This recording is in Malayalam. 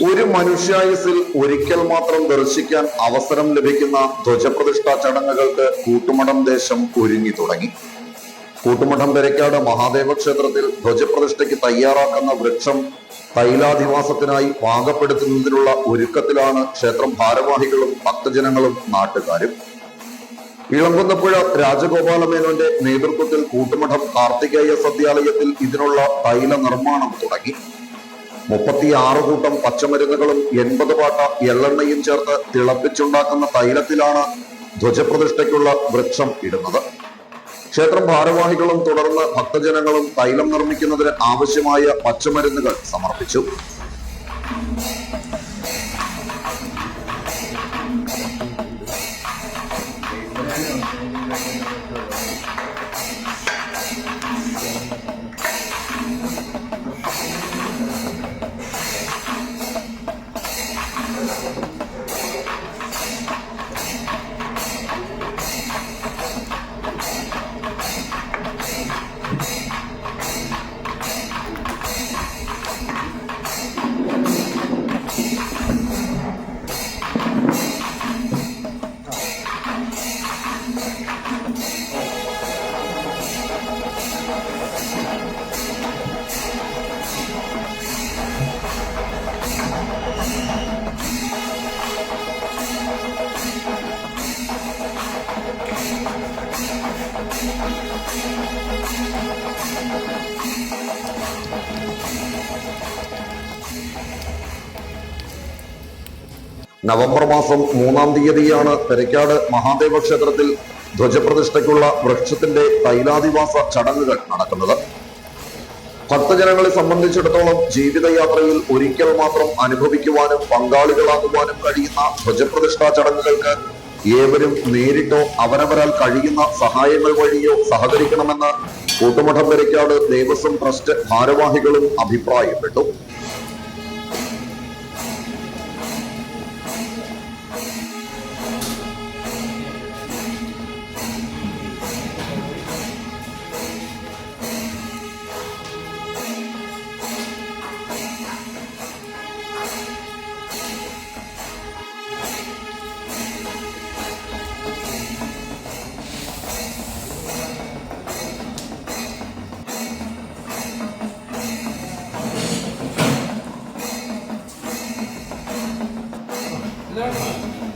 ഒരു മനുഷ്യായുസിൽ ഒരിക്കൽ മാത്രം ദർശിക്കാൻ അവസരം ലഭിക്കുന്ന ധ്വജപ്രതിഷ്ഠാ ചടങ്ങുകൾക്ക് കൂട്ടുമഠം ദേശം ഒരുങ്ങി തുടങ്ങി. കൂട്ടുമഠം പെരക്കാട് മഹാദേവ ക്ഷേത്രത്തിൽ ധ്വജപ്രതിഷ്ഠയ്ക്ക് തയ്യാറാക്കുന്ന വൃക്ഷം തൈലാധിവാസത്തിനായി പാകപ്പെടുത്തുന്നതിനുള്ള ഒരുക്കത്തിലാണ് ക്ഷേത്രം ഭാരവാഹികളും ഭക്തജനങ്ങളും നാട്ടുകാരും. ഇളങ്കുന്നപ്പുഴ രാജഗോപാലമേനോന്റെ നേതൃത്വത്തിൽ കൂട്ടുമഠം കാർത്തികേയ സദ്യാലയത്തിൽ ഇതിനുള്ള തൈല നിർമ്മാണം തുടങ്ങി. 36 കൂട്ടം പച്ചമരുന്നുകളും 80 പാട്ട എള്ളെണ്ണയും ചേർത്ത് തിളപ്പിച്ചുണ്ടാക്കുന്ന തൈലത്തിലാണ് ധ്വജപ്രതിഷ്ഠയ്ക്കുള്ള വൃക്ഷം ഇടുന്നത്. ക്ഷേത്രം ഭാരവാഹികളും തുടർന്ന് ഭക്തജനങ്ങളും തൈലം നിർമ്മിക്കുന്നതിന് ആവശ്യമായ പച്ചമരുന്നുകൾ സമർപ്പിച്ചു. നവംബർ മാസം 3-ാം തീയതിയാണ് പെരക്കാട് മഹാദേവ ക്ഷേത്രത്തിൽ ധ്വജപ്രതിഷ്ഠയ്ക്കുള്ള വൃക്ഷത്തിന്റെ തൈലാധിവാസ ചടങ്ങുകൾ നടക്കുന്നത്. ഭക്തജനങ്ങളെ സംബന്ധിച്ചിടത്തോളം ജീവിതയാത്രയിൽ ഒരിക്കൽ മാത്രം അനുഭവിക്കുവാനും പങ്കാളികളാകുവാനും കഴിയുന്ന ധ്വജപ്രതിഷ്ഠാ ചടങ്ങുകൾക്ക് ഏവരും നേരിട്ടോ അവരവരാൽ കഴിയുന്ന സഹായങ്ങൾ വഴിയോ സഹകരിക്കണമെന്ന് കൂട്ടുമഠം പെരക്കാട് ദേവസ്വം ട്രസ്റ്റ് ഭാരവാഹികളും അഭിപ്രായപ്പെട്ടു. No.